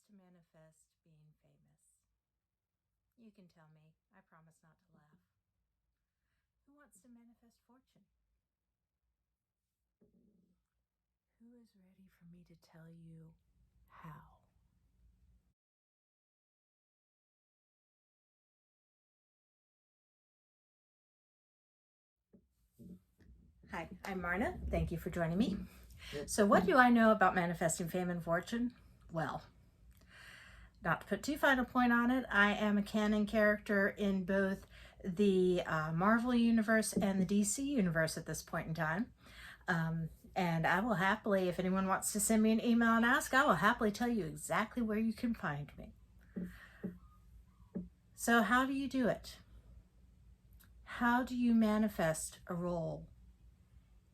to manifest being famous? You can tell me. I promise not to laugh. Who wants to manifest fortune? Who is ready for me to tell you how? Hi, I'm Marna. Thank you for joining me. So what do I know about manifesting fame and fortune? Well, not to put too fine a point on it, I am a canon character in both the Marvel universe and the DC universe at this point in time. And I will happily, if anyone wants to send me an email and ask, I will happily tell you exactly where you can find me. So how do you do it? How do you manifest a role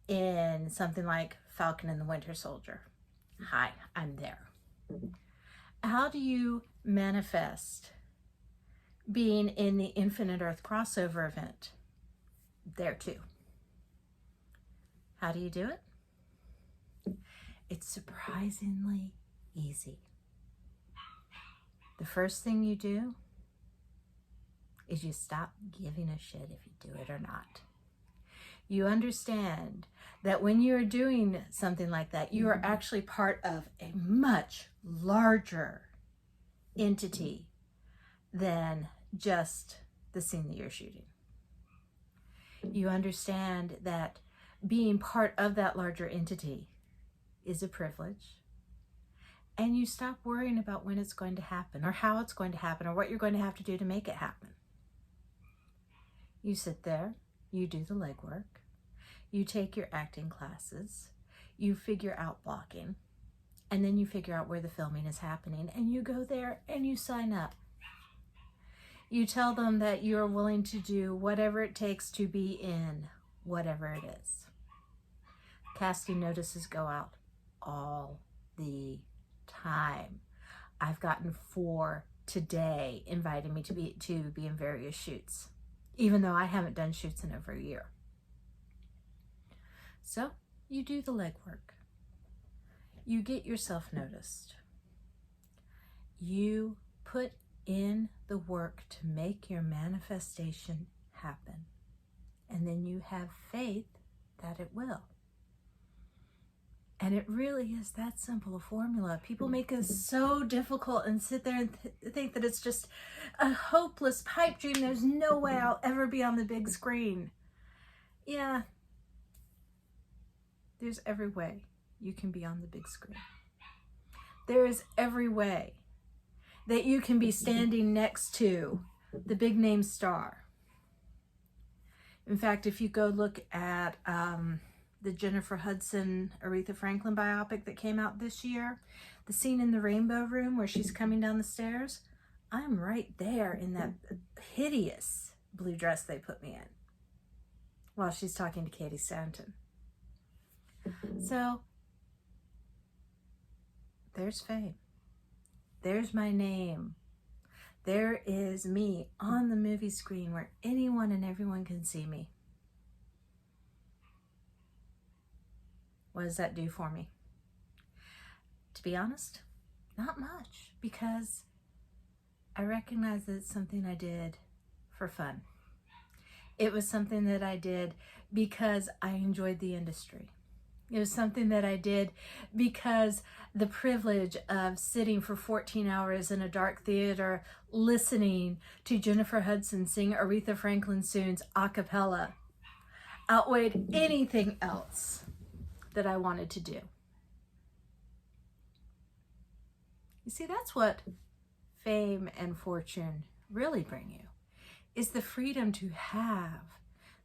in something like Falcon and the Winter Soldier? Hi, I'm there. How do you manifest being in the Infinite Earth crossover event? There too. How do you do it? It's surprisingly easy. The first thing you do is you stop giving a shit if you do it or not. You understand that when you're doing something like that, you are actually part of a much larger entity than just the scene that you're shooting. You understand that being part of that larger entity is a privilege, and you stop worrying about when it's going to happen or how it's going to happen or what you're going to have to do to make it happen. You sit there, you do the legwork, you take your acting classes, you figure out blocking, and then you figure out where the filming is happening, and you go there and you sign up. You tell them that you're willing to do whatever it takes to be in whatever it is. Casting notices go out all the time. I've gotten 4 today inviting me to be in various shoots, even though I haven't done shoots in over a year. So you do the legwork. You get yourself noticed. You put in the work to make your manifestation happen. And then you have faith that it will. And it really is that simple a formula. People make it so difficult and sit there and think that it's just a hopeless pipe dream. There's no way I'll ever be on the big screen. Yeah, there's every way you can be on the big screen. There is every way that you can be standing next to the big name star. In fact, if you go look at the Jennifer Hudson, Aretha Franklin biopic that came out this year, the scene in the Rainbow Room where she's coming down the stairs, I'm right there in that hideous blue dress they put me in while she's talking to Katie Stanton. So there's fame. There's my name. There is me on the movie screen where anyone and everyone can see me. What does that do for me? To be honest, not much, because I recognize that it's something I did for fun. It was something that I did because I enjoyed the industry. It was something that I did because the privilege of sitting for 14 hours in a dark theater listening to Jennifer Hudson sing Aretha Franklin tunes a cappella outweighed anything else that I wanted to do. You see, that's what fame and fortune really bring you, is the freedom to have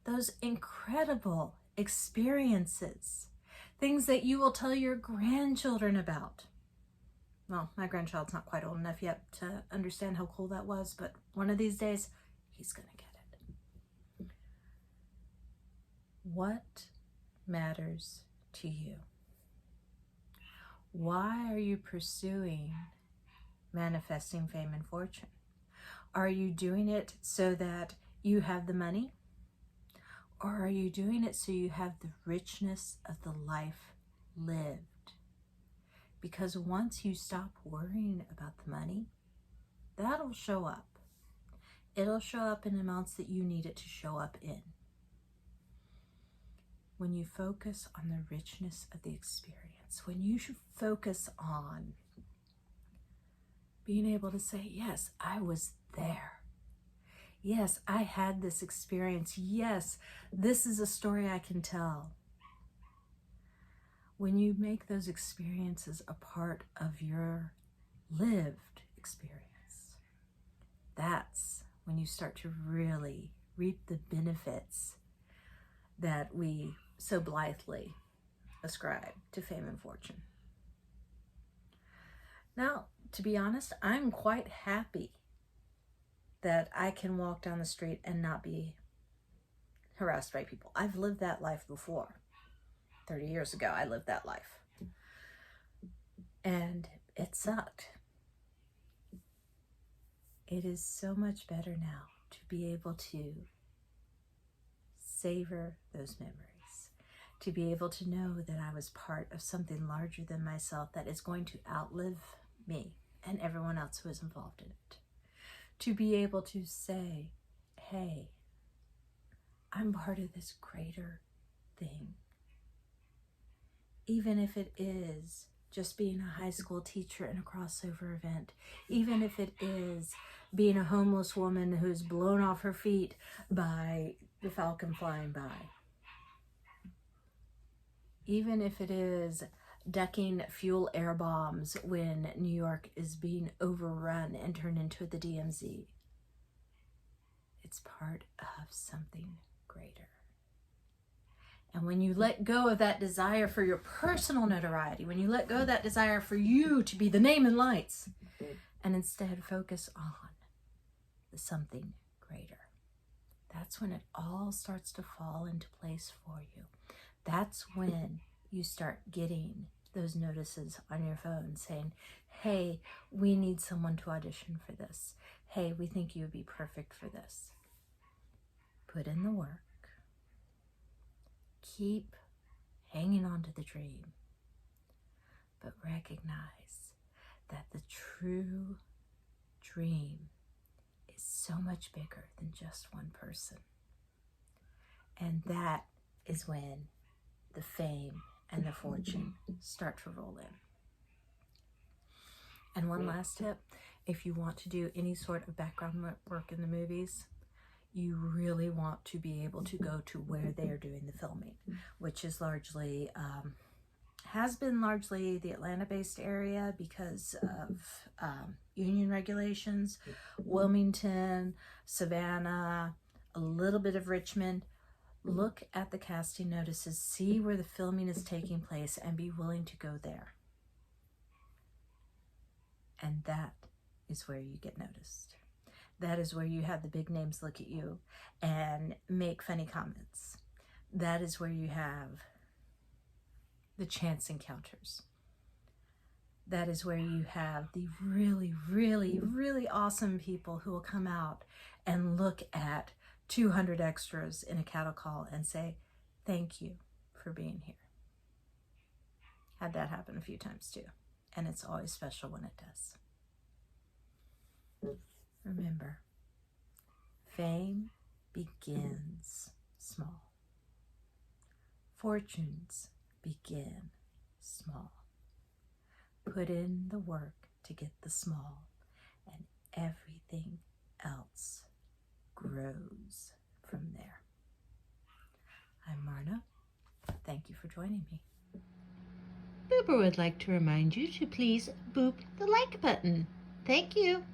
those incredible experiences, things that you will tell your grandchildren about. Well, my grandchild's not quite old enough yet to understand how cool that was, but one of these days, he's gonna get it. What matters to you? Why are you pursuing manifesting fame and fortune? Are you doing it so that you have the money? Or are you doing it so you have the richness of the life lived? Because once you stop worrying about the money, that'll show up. It'll show up in amounts that you need it to show up in. When you focus on the richness of the experience, when you should focus on being able to say, yes, I was there. Yes, I had this experience. Yes, this is a story I can tell. When you make those experiences a part of your lived experience, that's when you start to really reap the benefits that we so blithely ascribe to fame and fortune. Now, to be honest, I'm quite happy that I can walk down the street and not be harassed by people. I've lived that life before. 30 years ago, I lived that life. And it sucked. It is so much better now to be able to savor those memories, to be able to know that I was part of something larger than myself that is going to outlive me and everyone else who is involved in it. To be able to say, hey, I'm part of this greater thing. Even if it is just being a high school teacher in a crossover event, even if it is being a homeless woman who's blown off her feet by the falcon flying by, even if it is ducking fuel air bombs when New York is being overrun and turned into the DMZ. It's part of something greater. And when you let go of that desire for your personal notoriety, when you let go of that desire for you to be the name in lights, and instead focus on the something greater, that's when it all starts to fall into place for you. That's when you start getting those notices on your phone saying, hey, we need someone to audition for this. Hey, we think you would be perfect for this. Put in the work. Keep hanging on to the dream, but recognize that the true dream is so much bigger than just one person. And that is when the fame and the fortune start to roll in. And one last tip, if you want to do any sort of background work in the movies, you really want to be able to go to where they are doing the filming, which is largely, has been largely the Atlanta-based area because of union regulations, Wilmington, Savannah, a little bit of Richmond. Look at the casting notices, see where the filming is taking place, and be willing to go there. And that is where you get noticed. That is where you have the big names look at you and make funny comments. That is where you have the chance encounters. That is where you have the really, really, really awesome people who will come out and look at 200 extras in a cattle call and say, thank you for being here. Had that happen a few times too. And it's always special when it does. Remember, fame begins small. Fortunes begin small. Put in the work to get the small, and everything else grows from there. I'm Marna. Thank you for joining me. Boober would like to remind you to please boop the like button. Thank you.